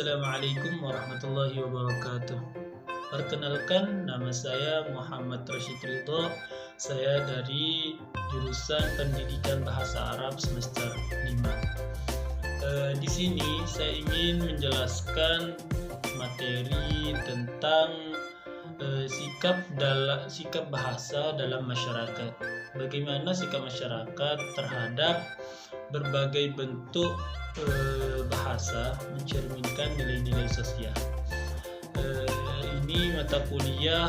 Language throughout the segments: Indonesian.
Assalamualaikum warahmatullahi wabarakatuh. Perkenalkan, nama saya Muhammad Rashid Ridho. Saya dari jurusan Pendidikan Bahasa Arab semester 5. Di sini saya ingin menjelaskan materi tentang sikap bahasa dalam masyarakat. Bagaimana sikap masyarakat terhadap berbagai bentuk bahasa mencerminkan nilai-nilai sosial. Ini mata kuliah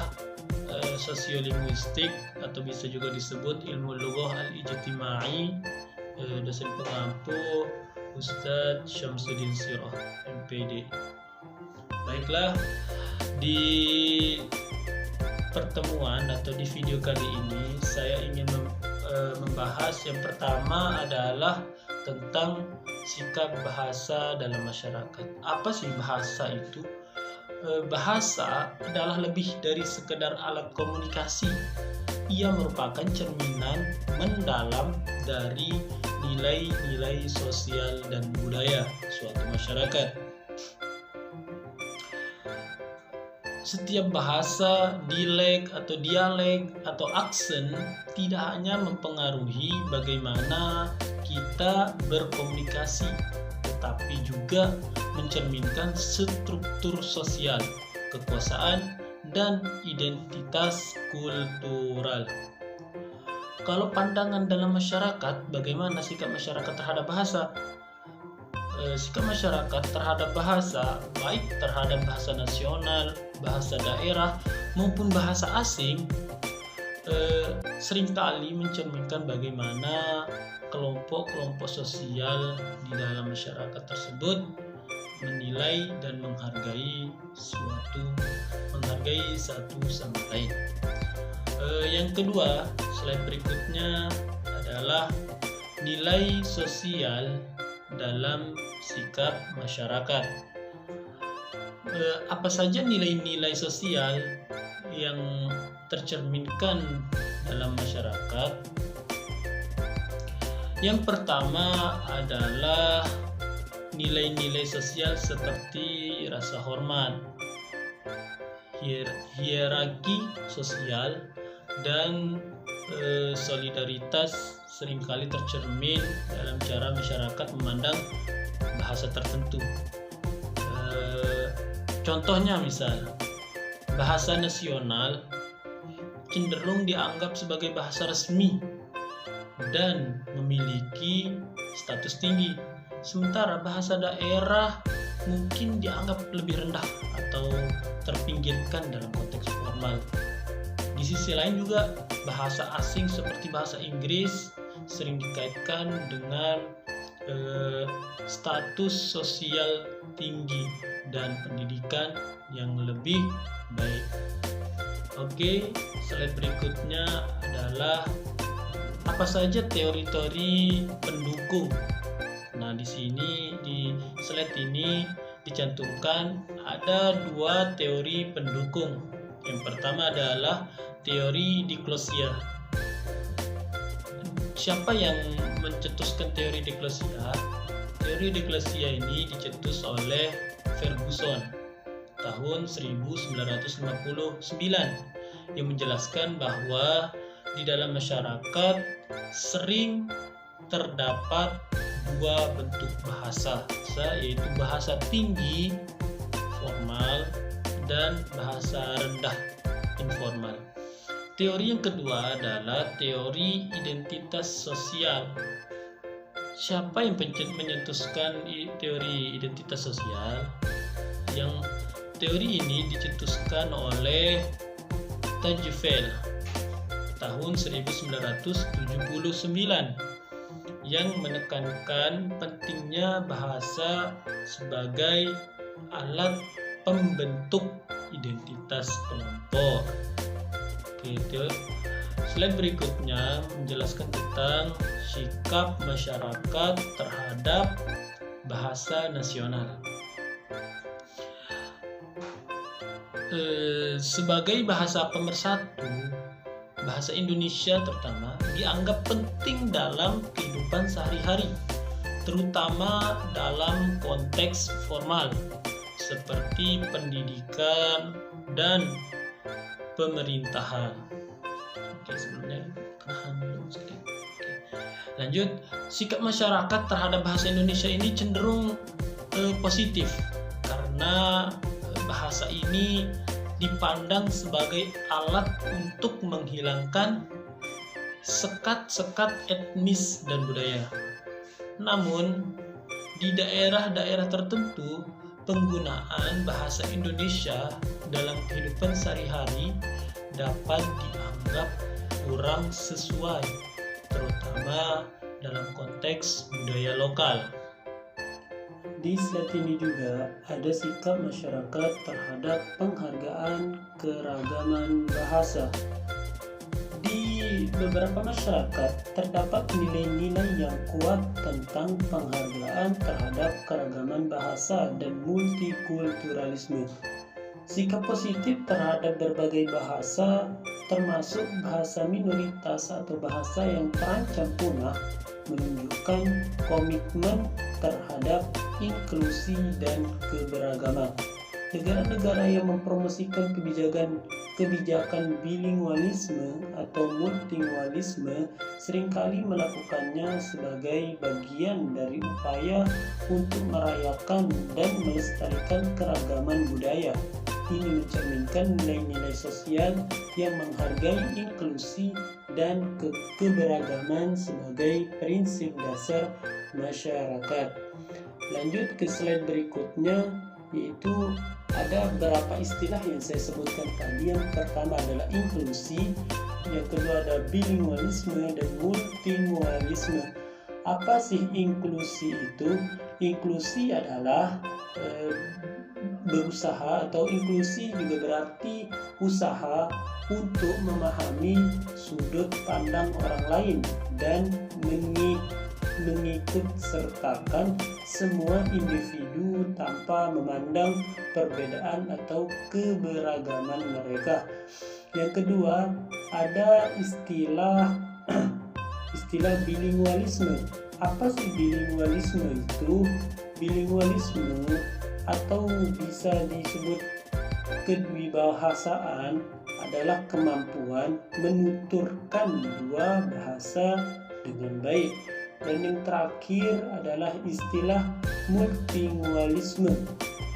sosiolinguistik atau bisa juga disebut ilmu lughah al-ijtimai, dosen pengampu Ustadz Syamsuddin Sirah MPD. Baiklah, di pertemuan atau di video kali ini saya ingin membahas yang pertama adalah tentang sikap bahasa dalam masyarakat. Apa sih bahasa itu? Bahasa adalah lebih dari sekedar alat komunikasi. Ia merupakan cerminan mendalam dari nilai-nilai sosial dan budaya suatu masyarakat. Setiap bahasa, dialek atau aksen tidak hanya mempengaruhi bagaimana kita berkomunikasi, tetapi juga mencerminkan struktur sosial, kekuasaan, dan identitas kultural. Kalau pandangan dalam masyarakat, bagaimana sikap masyarakat terhadap bahasa? Sikap masyarakat terhadap bahasa, baik terhadap bahasa nasional, bahasa daerah, maupun bahasa asing, seringkali mencerminkan bagaimana kelompok-kelompok sosial di dalam masyarakat tersebut menilai dan menghargai satu sama lain. Yang kedua, slide berikutnya adalah nilai sosial dalam sikap masyarakat. Apa saja nilai-nilai sosial yang tercerminkan dalam masyarakat? Yang pertama adalah nilai-nilai sosial seperti rasa hormat, hierarki sosial, dan solidaritas seringkali tercermin dalam cara masyarakat memandang bahasa tertentu. Contohnya misal, bahasa nasional cenderung dianggap sebagai bahasa resmi dan memiliki status tinggi, sementara bahasa daerah mungkin dianggap lebih rendah atau terpinggirkan dalam konteks formal. Di sisi lain juga, bahasa asing seperti bahasa Inggris sering dikaitkan dengan status sosial tinggi dan pendidikan yang lebih baik. Oke, slide berikutnya adalah apa saja teori-teori pendukung. Nah, di sini di slide ini dicantumkan ada dua teori pendukung. Yang pertama adalah teori diklosia. Siapa yang mencetuskan teori diklosia? Teori diklosia ini dicetus oleh Ferguson tahun 1959 yang menjelaskan bahwa di dalam masyarakat sering terdapat dua bentuk bahasa, yaitu bahasa tinggi formal dan bahasa rendah informal. Teori yang kedua adalah teori identitas sosial. Siapa yang mencetuskan teori identitas sosial? Yang teori ini dicetuskan oleh Tajfel tahun 1979 yang menekankan pentingnya bahasa sebagai alat pembentuk identitas kelompok. Oke, slide berikutnya menjelaskan tentang sikap masyarakat terhadap bahasa nasional. Sebagai bahasa pemersatu, bahasa Indonesia terutama dianggap penting dalam kehidupan sehari-hari, terutama dalam konteks formal. seperti pendidikan dan pemerintahan. Oke, sebelumnya tahan dulu sedikit. Oke. Lanjut, sikap masyarakat terhadap bahasa Indonesia ini cenderung positif karena bahasa ini dipandang sebagai alat untuk menghilangkan sekat-sekat etnis dan budaya. Namun, di daerah-daerah tertentu, penggunaan bahasa Indonesia dalam kehidupan sehari-hari dapat dianggap kurang sesuai, terutama dalam konteks budaya lokal. Di slide ini juga ada sikap masyarakat terhadap penghargaan keragaman bahasa. Di beberapa masyarakat terdapat nilai-nilai yang kuat tentang penghargaan terhadap keragaman bahasa dan multikulturalisme. Sikap positif terhadap berbagai bahasa, termasuk bahasa minoritas atau bahasa yang terancam punah, menunjukkan komitmen terhadap inklusi dan keberagaman. Negara-negara yang mempromosikan kebijakan bilingualisme atau multilingualisme seringkali melakukannya sebagai bagian dari upaya untuk merayakan dan melestarikan keragaman budaya. Ini mencerminkan nilai-nilai sosial yang menghargai inklusi dan keberagaman sebagai prinsip dasar masyarakat. Lanjut ke slide berikutnya, yaitu ada beberapa istilah yang saya sebutkan tadi. Yang pertama adalah inklusi, yang kedua ada bilingualisme dan multilingualisme. Apa sih inklusi itu? Inklusi adalah berusaha, atau inklusi juga berarti usaha untuk memahami sudut pandang orang lain dan mengikut sertakan semua individu tanpa memandang perbedaan atau keberagaman mereka. Yang kedua, ada istilah bilingualisme. Apa sih bilingualisme itu? Bilingualisme atau bisa disebut kedwibahasaan adalah kemampuan menuturkan dua bahasa dengan baik. Dan yang terakhir adalah istilah multilingualisme.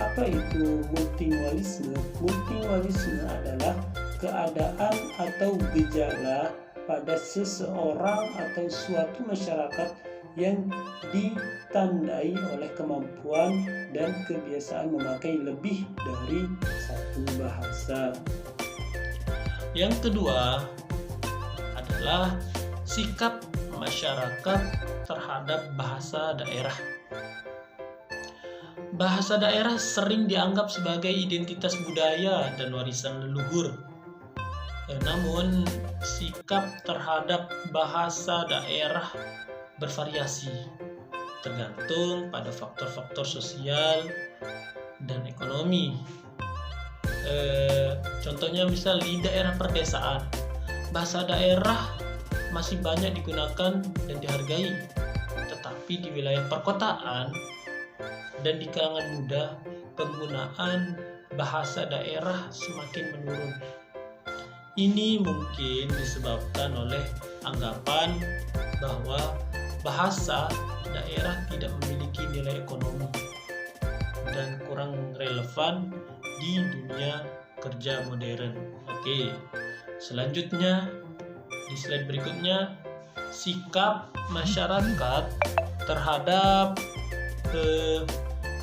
Apa itu multilingualisme? Multilingualisme adalah keadaan atau gejala pada seseorang atau suatu masyarakat yang ditandai oleh kemampuan dan kebiasaan memakai lebih dari satu bahasa. Yang kedua adalah sikap masyarakat terhadap bahasa daerah. Bahasa daerah sering dianggap sebagai identitas budaya dan warisan leluhur. Namun, sikap terhadap bahasa daerah bervariasi, tergantung pada faktor-faktor sosial dan ekonomi. Contohnya misal di daerah perdesaan, bahasa daerah masih banyak digunakan dan dihargai, tetapi di wilayah perkotaan dan di kalangan muda, penggunaan bahasa daerah semakin menurun. Ini mungkin disebabkan oleh anggapan bahwa bahasa daerah tidak memiliki nilai ekonomi dan kurang relevan di dunia kerja modern. Oke, selanjutnya di slide berikutnya, sikap masyarakat terhadap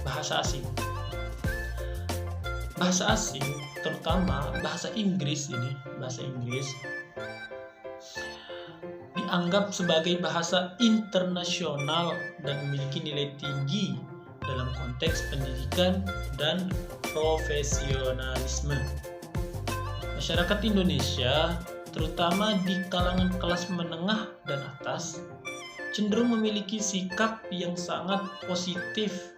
bahasa asing. Bahasa asing, terutama bahasa Inggris dianggap sebagai bahasa internasional dan memiliki nilai tinggi dalam konteks pendidikan dan profesionalisme. Masyarakat Indonesia, terutama di kalangan kelas menengah dan atas, cenderung memiliki sikap yang sangat positif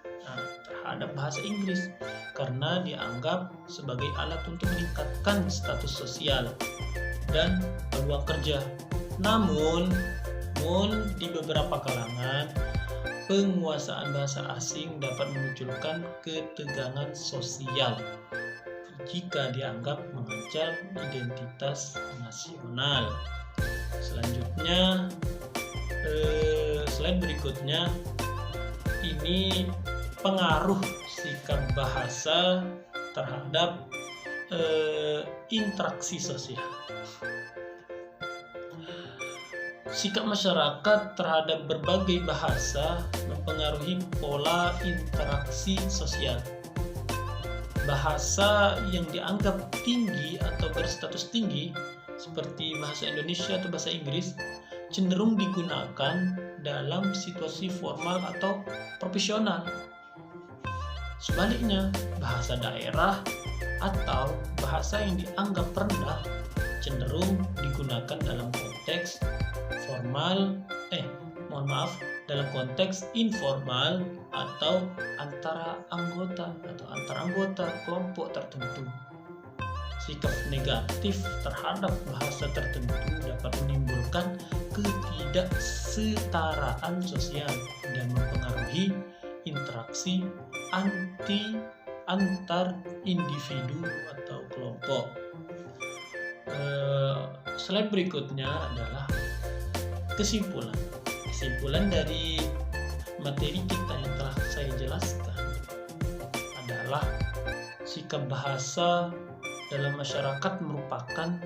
terhadap bahasa Inggris karena dianggap sebagai alat untuk meningkatkan status sosial dan peluang kerja. Namun di beberapa kalangan, penguasaan bahasa asing dapat memunculkan ketegangan sosial jika dianggap mengancam identitas nasional. Selanjutnya, slide berikutnya, ini pengaruh sikap bahasa terhadap interaksi sosial. Sikap masyarakat terhadap berbagai bahasa mempengaruhi pola interaksi sosial. Bahasa yang dianggap tinggi atau berstatus tinggi, seperti bahasa Indonesia atau bahasa Inggris, cenderung digunakan dalam situasi formal atau profesional. Sebaliknya, bahasa daerah atau bahasa yang dianggap rendah cenderung digunakan dalam konteks dalam konteks informal atau antara anggota kelompok tertentu. Sikap negatif terhadap bahasa tertentu dapat menimbulkan ketidaksetaraan sosial dan mempengaruhi interaksi antar individu atau kelompok. Slide berikutnya adalah kesimpulan dari materi kita yang telah saya jelaskan adalah sikap bahasa dalam masyarakat merupakan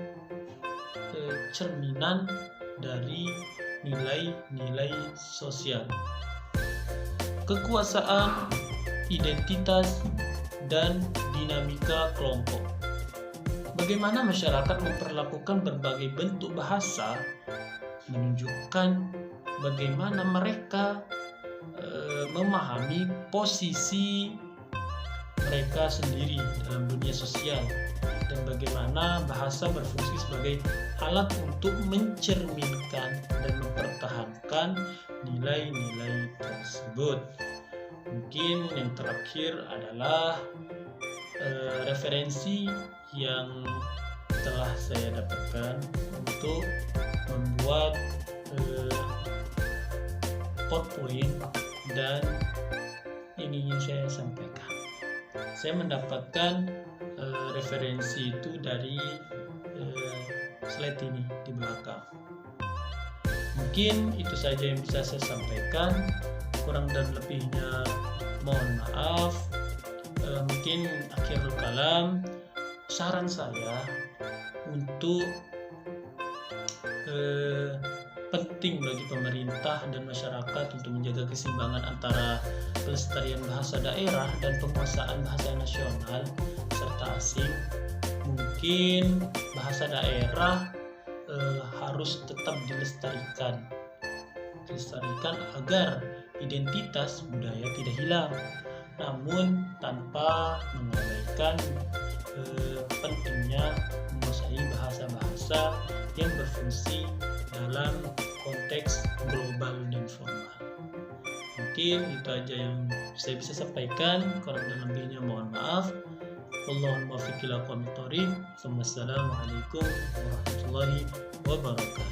cerminan dari nilai-nilai sosial, kekuasaan, identitas, dan dinamika kelompok. Bagaimana masyarakat memperlakukan berbagai bentuk bahasa menunjukkan bagaimana mereka memahami posisi mereka sendiri dalam dunia sosial dan bagaimana bahasa berfungsi sebagai alat untuk mencerminkan dan mempertahankan nilai-nilai tersebut. Mungkin yang terakhir adalah referensi yang telah saya dapatkan untuk membuat PowerPoint dan yang ingin saya sampaikan. Saya mendapatkan referensi itu dari slide ini di belakang. Mungkin itu saja yang bisa saya sampaikan. Kurang dan lebihnya mohon maaf. Mungkin akhirul kalam, saran saya untuk penting bagi pemerintah dan masyarakat untuk menjaga keseimbangan antara pelestarian bahasa daerah dan penguasaan bahasa nasional serta asing. Mungkin bahasa daerah harus tetap dilestarikan agar identitas budaya tidak hilang, namun tanpa mengabaikan pentingnya menguasai bahasa-bahasa yang berfungsi dalam konteks global dan formal. Mungkin itu aja yang saya bisa sampaikan. Kurang dan lebihnya mohon maaf. Wallahul muwaffiq ila aqwamit thoriq. Wassalamualaikum warahmatullahi wabarakatuh.